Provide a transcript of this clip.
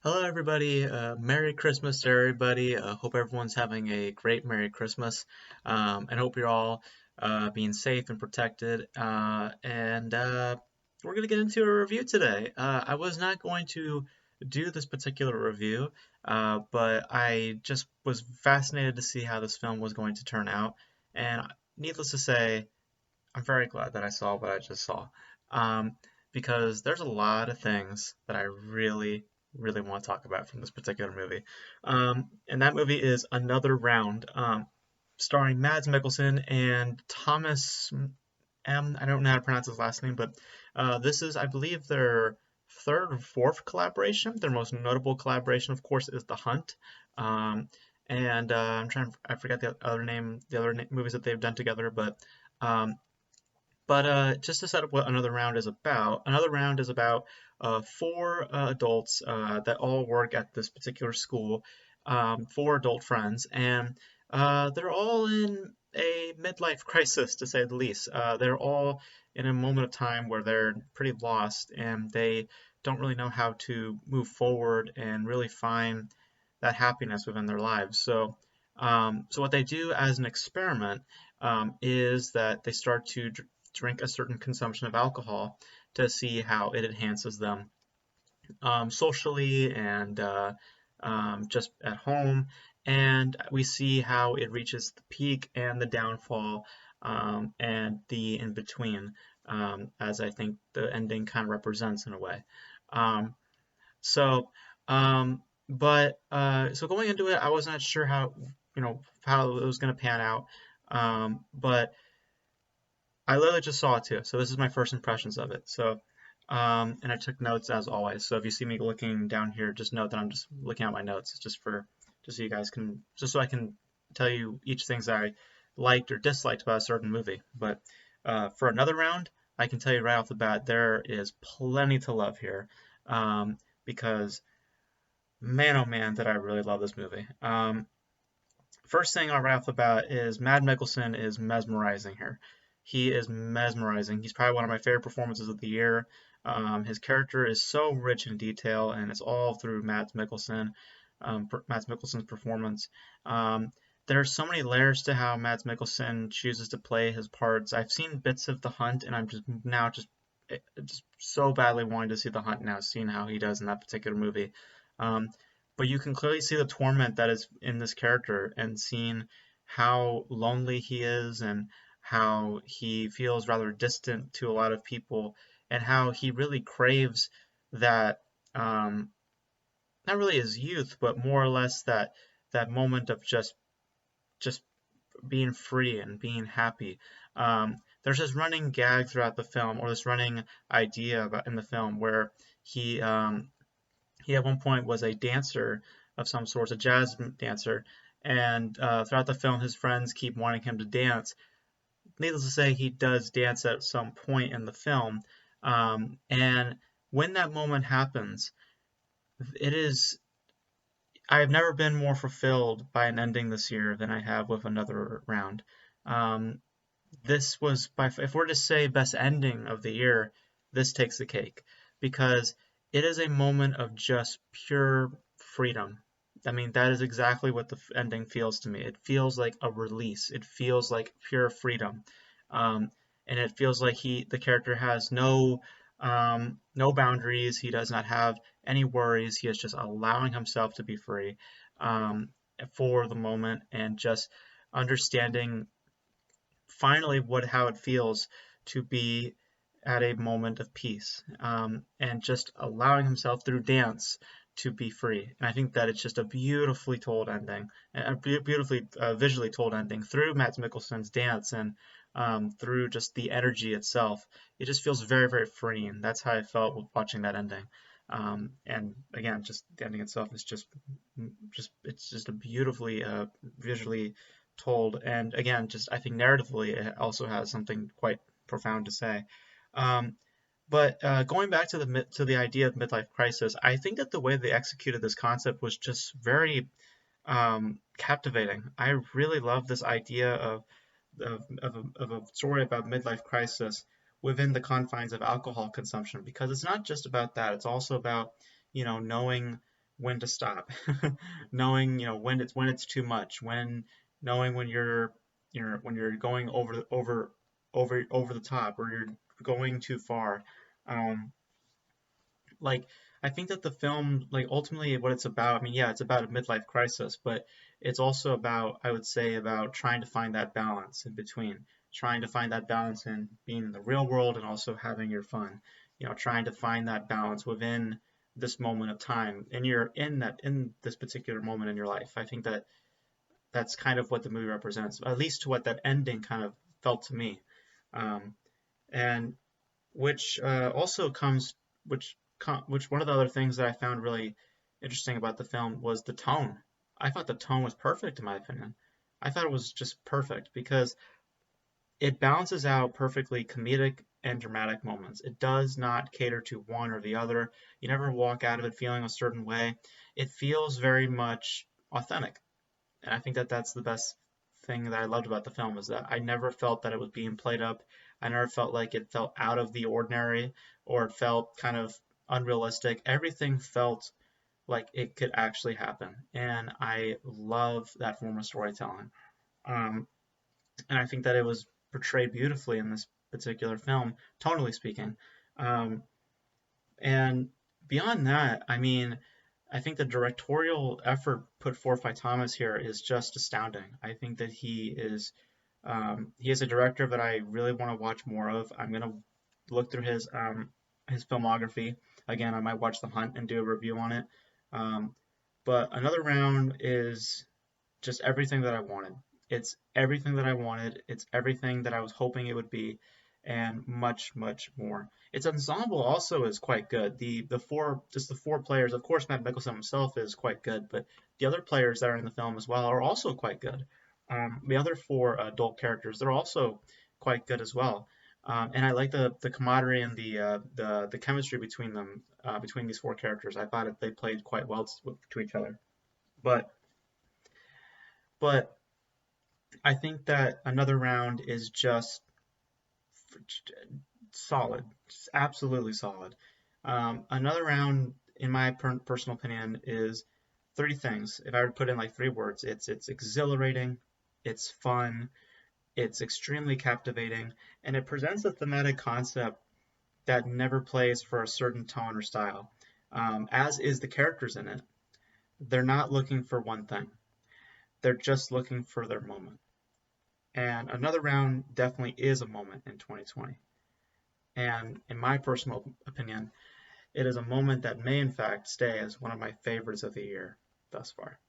Hello, everybody. Merry Christmas to everybody. Hope everyone's having a great Merry Christmas, and hope you're all being safe and protected. And we're going to get into a review today. I was not going to do this particular review, but I just was fascinated to see how this film was going to turn out. And needless to say, I'm very glad that I saw what I just saw. Um, because there's a lot of things that I really, really want to talk about from this particular movie. And that movie is Another Round, starring Mads Mikkelsen and Thomas M. I don't know how to pronounce his last name, but this is, I believe, their third or fourth collaboration. Their most notable collaboration, of course, is The Hunt. Um, I forget the other name, movies that they've done together, um, but just to set up what Another Round is about four adults that all work at this particular school, four adult friends, and they're all in a midlife crisis, to say the least. They're all in a moment of time where they're pretty lost and they don't really know how to move forward and really find that happiness within their lives. So what they do as an experiment is that they start to drink a certain consumption of alcohol to see how it enhances them socially and just at home. And we see how it reaches the peak and the downfall and the in between, as I think the ending kind of represents in a way. Um, so, um, so going into it, I was not sure how it was going to pan out. But I literally just saw it too, so this is my first impressions of it. And I took notes as always. So if you see me looking down here, just note that I'm just looking at my notes. It's just so you guys can, just so I can tell you each things that I liked or disliked about a certain movie. But for Another Round, I can tell you right off the bat, there is plenty to love here. Because man, oh man, did I really love this movie. First thing right off the bat is Mad Mikkelsen is mesmerizing here. He is mesmerizing. He's probably one of my favorite performances of the year. His character is so rich in detail, and it's all through Mads Mikkelsen's performance. There are so many layers to how Mads Mikkelsen chooses to play his parts. I've seen bits of The Hunt, and I'm just now just so badly wanting to see The Hunt now, seeing how he does in that particular movie. Um, but you can clearly see the torment that is in this character and seeing how lonely he is and how he feels rather distant to a lot of people and how he really craves that not really his youth but more or less that moment of just being free and being happy. There's this running gag throughout the film, or this running idea about in the film, where he at one point was a dancer of some sort, a jazz dancer, and throughout the film, his friends keep wanting him to dance. Needless to say, he does dance at some point in the film, and when that moment happens, it is. I've never been more fulfilled by an ending this year than I have with Another Round. Um, this was if we're to say best ending of the year, this takes the cake because it is a moment of just pure freedom. I mean, that is exactly what the ending feels to me. It feels like a release. It feels like pure freedom, um, and it feels like the character has no boundaries. He does not have any worries. He is just allowing himself to be free um, for the moment and just understanding finally how it feels to be at a moment of peace and just allowing himself through dance to be free. And I think that it's just a beautifully told ending, a beautifully visually told ending through Matt Mikkelsen's dance and through just the energy itself. It just feels very, very freeing. That's how I felt watching that ending. And again, just the ending itself is it's just a beautifully visually told. And again, just I think narratively, it also has something quite profound to say. Um, but going back to the idea of midlife crisis, I think that the way they executed this concept was just very captivating. I really love this idea of a story about midlife crisis within the confines of alcohol consumption because it's not just about that. It's also about knowing when to stop, knowing when it's too much, knowing when you're going over the top, or you're going too far. Um, like I think that the film, like, ultimately what it's about, I mean, yeah, it's about a midlife crisis, but it's also about, I would say, about trying to find that balance in between, trying to find that balance in being in the real world and also having your fun, trying to find that balance within this moment of time, and you're in this particular moment in your life. I think that that's kind of what the movie represents, at least to what that ending kind of felt to me. um, and which also comes, which one of the other things that I found really interesting about the film was the tone. I thought the tone was perfect, in my opinion. I thought it was just perfect because it balances out perfectly comedic and dramatic moments. It does not cater to one or the other. You never walk out of it feeling a certain way. It feels very much authentic. And I think that that's the best thing that I loved about the film, is that I never felt that it was being played up. I never felt like it felt out of the ordinary, or it felt kind of unrealistic. Everything felt like it could actually happen, and I love that form of storytelling. Um, and I think that it was portrayed beautifully in this particular film, tonally speaking. Um, and beyond that, I mean, I think the directorial effort put forth by Thomas here is just astounding. I think that he is a director that I really want to watch more of. I'm gonna look through his filmography again. I might watch The Hunt and do a review on it. Um, but Another Round is just everything that I wanted. It's everything that I wanted. It's everything that I was hoping it would be, and much, much more. Its ensemble also is quite good. The four players, of course, Matt Mickelson himself is quite good, but the other players that are in the film as well are also quite good. The other four adult characters, they're also quite good as well. And I like the camaraderie and the chemistry between them, between these four characters. I thought they played quite well to each other. But but I think that Another Round is just solid, just absolutely solid. Another Round, in my personal opinion, is three things. If I were to put in like three words, it's exhilarating, it's fun, it's extremely captivating, and it presents a thematic concept that never plays for a certain tone or style. As is the characters in it. They're not looking for one thing. They're just looking for their moment. And Another Round definitely is a moment in 2020. And in my personal opinion, it is a moment that may in fact stay as one of my favorites of the year thus far.